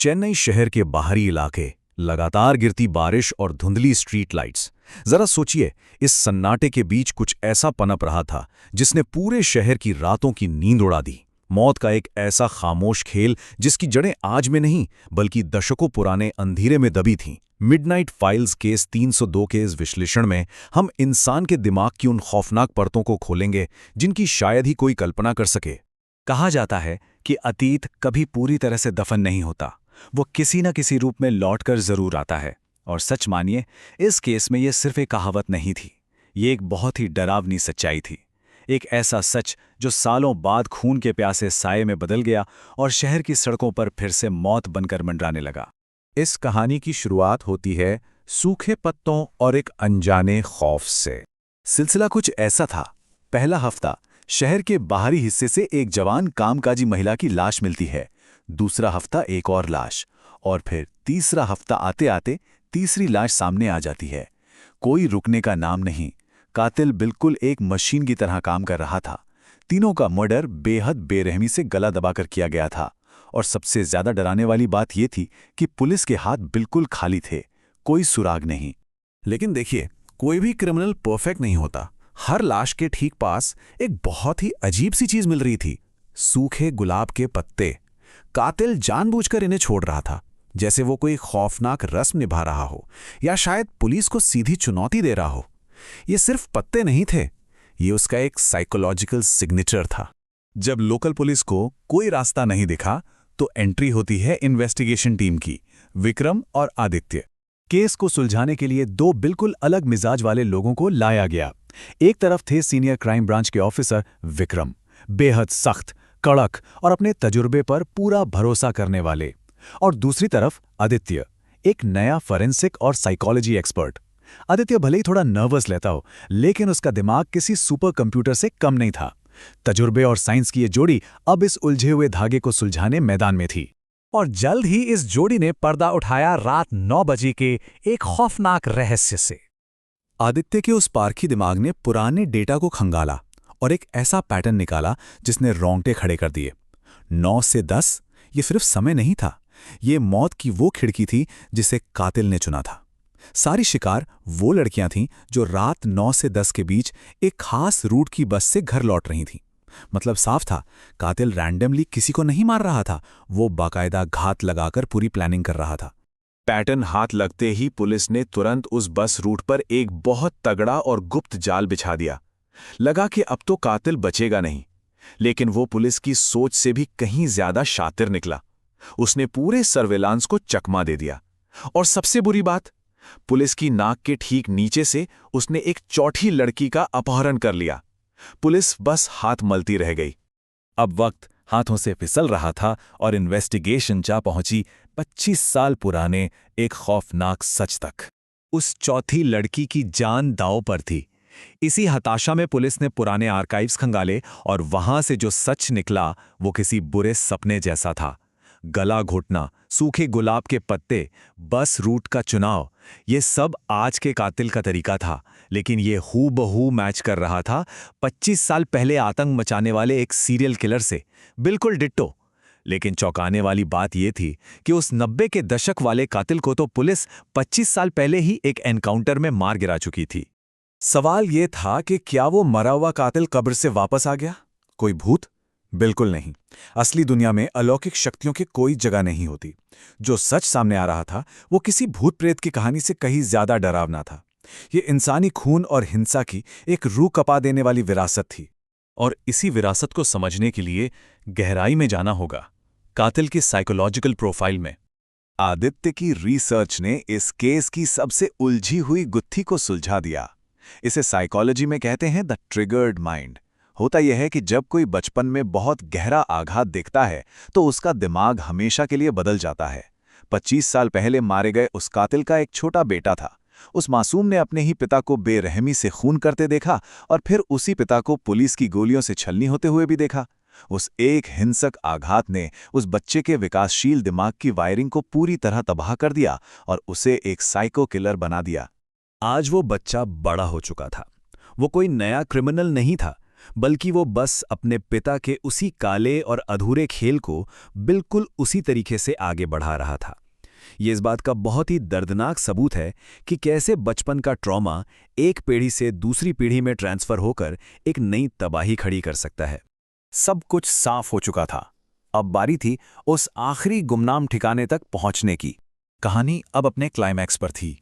चेन्नई शहर के बाहरी इलाके, लगातार गिरती बारिश और धुंधली स्ट्रीट लाइट्स। जरा सोचिए, इस सन्नाटे के बीच कुछ ऐसा पनप रहा था जिसने पूरे शहर की रातों की नींद उड़ा दी। मौत का एक ऐसा खामोश खेल जिसकी जड़ें आज में नहीं बल्कि दशकों पुराने अंधेरे में दबी थीं। मिडनाइट फाइल्स केस 302 के इस विश्लेषण में हम इंसान के दिमाग की उन खौफनाक परतों को खोलेंगे जिनकी शायद ही कोई कल्पना कर सके। कहा जाता है कि अतीत कभी पूरी तरह से दफन नहीं होता, वो किसी न किसी रूप में लौटकर जरूर आता है। और सच मानिए, इस केस में ये सिर्फ एक कहावत नहीं थी, ये एक बहुत ही डरावनी सच्चाई थी। एक ऐसा सच जो सालों बाद खून के प्यासे साये में बदल गया और शहर की सड़कों पर फिर से मौत बनकर मंडराने लगा। इस कहानी की शुरुआत होती है सूखे पत्तों और एक अनजाने खौफ से। सिलसिला कुछ ऐसा था। पहला हफ्ता, शहर के बाहरी हिस्से से एक जवान कामकाजी महिला की लाश मिलती है। दूसरा हफ्ता एक और लाश, और फिर तीसरा हफ्ता आते आते तीसरी लाश सामने आ जाती है। कोई रुकने का नाम नहीं। कातिल बिल्कुल एक मशीन की तरह काम कर रहा था। तीनों का मर्डर बेहद बेरहमी से गला दबाकर किया गया था। और सबसे ज्यादा डराने वाली बात यह थी कि पुलिस के हाथ बिल्कुल खाली थे, कोई सुराग नहीं। लेकिन देखिए, कोई भी क्रिमिनल परफेक्ट नहीं होता। हर लाश के ठीक पास एक बहुत ही अजीब सी चीज मिल रही थी, सूखे गुलाब के पत्ते। कातिल जानबूझकर इन्हें छोड़ रहा था, जैसे वो कोई खौफनाक रस्म निभा रहा हो या शायद पुलिस को सीधी चुनौती दे रहा हो। ये सिर्फ पत्ते नहीं थे, ये उसका एक साइकोलॉजिकल सिग्नेचर था। जब लोकल पुलिस को कोई रास्ता नहीं दिखा तो एंट्री होती है इन्वेस्टिगेशन टीम की, विक्रम और आदित्य। केस को सुलझाने के लिए दो बिल्कुल अलग मिजाज वाले लोगों को लाया गया। एक तरफ थे सीनियर क्राइम ब्रांच के ऑफिसर विक्रम, बेहद सख्त, कड़क और अपने तजुर्बे पर पूरा भरोसा करने वाले। और दूसरी तरफ आदित्य, एक नया फोरेंसिक और साइकोलॉजी एक्सपर्ट। आदित्य भले ही थोड़ा नर्वस लेता हो, लेकिन उसका दिमाग किसी सुपर कंप्यूटर से कम नहीं था। तजुर्बे और साइंस की ये जोड़ी अब इस उलझे हुए धागे को सुलझाने मैदान में थी। और जल्द ही इस जोड़ी ने पर्दा उठाया रात 9 बजे के एक खौफनाक रहस्य से। आदित्य के उस पारखी दिमाग ने पुराने डेटा को खंगाला और एक ऐसा पैटर्न निकाला जिसने रोंगटे खड़े कर दिए। 9 से 10 ये सिर्फ समय नहीं था, ये मौत की वो खिड़की थी जिसे कातिल ने चुना था। सारी शिकार वो लड़कियां थीं जो रात 9 से 10 के बीच एक खास रूट की बस से घर लौट रही थीं। मतलब साफ था, कातिल रैंडमली किसी को नहीं मार रहा था, वो बाकायदा घात लगाकर पूरी प्लानिंग कर रहा था। पैटर्न हाथ लगते ही पुलिस ने तुरंत उस बस रूट पर एक बहुत तगड़ा और गुप्त जाल बिछा दिया। लगा कि अब तो कातिल बचेगा नहीं, लेकिन वो पुलिस की सोच से भी कहीं ज्यादा शातिर निकला। उसने पूरे सर्वेलांस को चकमा दे दिया। और सबसे बुरी बात, पुलिस की नाक के ठीक नीचे से उसने एक चौथी लड़की का अपहरण कर लिया। पुलिस बस हाथ मलती रह गई। अब वक्त हाथों से फिसल रहा था और इन्वेस्टिगेशन जा पहुंची 25 साल पुराने एक खौफनाक सच तक। उस चौथी लड़की की जान दांव पर थी। इसी हताशा में पुलिस ने पुराने आर्काइव्स खंगाले और वहां से जो सच निकला वो किसी बुरे सपने जैसा था। गला घोटना, सूखे गुलाब के पत्ते, बस रूट का चुनाव, ये सब आज के कातिल का तरीका था, लेकिन ये हूबहू मैच कर रहा था 25 साल पहले आतंक मचाने वाले एक सीरियल किलर से, बिल्कुल डिट्टो। लेकिन चौंकाने वाली बात यह थी कि उस 90 के दशक वाले कातिल को तो पुलिस 25 साल पहले ही एक एनकाउंटर में मार गिरा चुकी थी। सवाल यह था कि क्या वो मरा हुआ कातिल कब्र से वापस आ गया? कोई भूत? बिल्कुल नहीं। असली दुनिया में अलौकिक शक्तियों की कोई जगह नहीं होती। जो सच सामने आ रहा था वो किसी भूत प्रेत की कहानी से कहीं ज्यादा डरावना था। ये इंसानी खून और हिंसा की एक रूह कपा देने वाली विरासत थी। और इसी विरासत को समझने के लिए गहराई में जाना होगा, कातिल की साइकोलॉजिकल प्रोफाइल में। आदित्य की रिसर्च ने इस केस की सबसे उलझी हुई गुत्थी को सुलझा दिया। इसे साइकोलॉजी में कहते हैं द ट्रिगर्ड माइंड। होता यह है कि जब कोई बचपन में बहुत गहरा आघात देखता है तो उसका दिमाग हमेशा के लिए बदल जाता है। 25 साल पहले मारे गए उस कातिल का एक छोटा बेटा था। उस मासूम ने अपने ही पिता को बेरहमी से खून करते देखा और फिर उसी पिता को पुलिस की गोलियों से छलनी होते हुए भी देखा। उस एक हिंसक आघात ने उस बच्चे के विकासशील दिमाग की वायरिंग को पूरी तरह तबाह कर दिया और उसे एक साइको किलर बना दिया। आज वो बच्चा बड़ा हो चुका था। वो कोई नया क्रिमिनल नहीं था, बल्कि वो बस अपने पिता के उसी काले और अधूरे खेल को बिल्कुल उसी तरीके से आगे बढ़ा रहा था। ये इस बात का बहुत ही दर्दनाक सबूत है कि कैसे बचपन का ट्रॉमा एक पीढ़ी से दूसरी पीढ़ी में ट्रांसफर होकर एक नई तबाही खड़ी कर सकता है। सब कुछ साफ हो चुका था। अब बारी थी उस आखिरी गुमनाम ठिकाने तक पहुंचने की। कहानी अब अपने क्लाइमैक्स पर थी।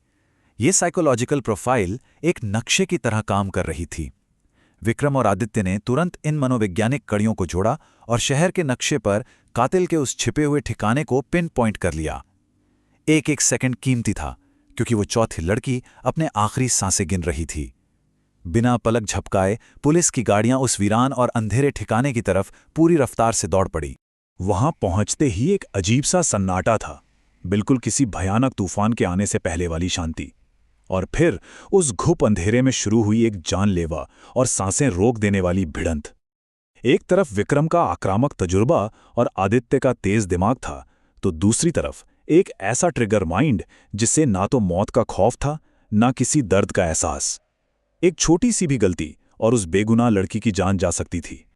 ये साइकोलॉजिकल प्रोफाइल एक नक्शे की तरह काम कर रही थी। विक्रम और आदित्य ने तुरंत इन मनोवैज्ञानिक कड़ियों को जोड़ा और शहर के नक्शे पर कातिल के उस छिपे हुए ठिकाने को पिन पॉइंट कर लिया। एक एक सेकंड कीमती था, क्योंकि वो चौथी लड़की अपने आखिरी सांसें गिन रही थी। बिना पलक झपकाए पुलिस की गाड़ियां उस वीरान और अंधेरे ठिकाने की तरफ पूरी रफ्तार से दौड़ पड़ी। वहां पहुंचते ही एक अजीब सा सन्नाटा था, बिल्कुल किसी भयानक तूफान के आने से पहले वाली शांति। और फिर उस घुप अंधेरे में शुरू हुई एक जानलेवा और सांसें रोक देने वाली भिड़ंत। एक तरफ विक्रम का आक्रामक तजुर्बा और आदित्य का तेज दिमाग था, तो दूसरी तरफ एक ऐसा ट्रिगर माइंड जिससे ना तो मौत का खौफ था, ना किसी दर्द का एहसास। एक छोटी सी भी गलती और उस बेगुनाह लड़की की जान जा सकती थी।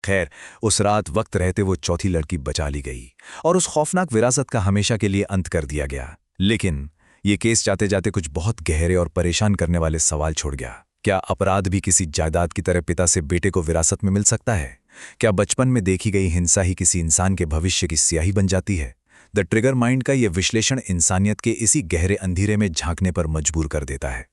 खैर, उस रात वक्त रहते वो चौथी लड़की बचा ली गई और उस खौफनाक विरासत का हमेशा के लिए अंत कर दिया गया। लेकिन ये केस जाते जाते कुछ बहुत गहरे और परेशान करने वाले सवाल छोड़ गया। क्या अपराध भी किसी जायदाद की तरह पिता से बेटे को विरासत में मिल सकता है? क्या बचपन में देखी गई हिंसा ही किसी इंसान के भविष्य की स्याही बन जाती है? द ट्रिगर माइंड का यह विश्लेषण इंसानियत के इसी गहरे अंधेरे में झांकने पर मजबूर कर देता है।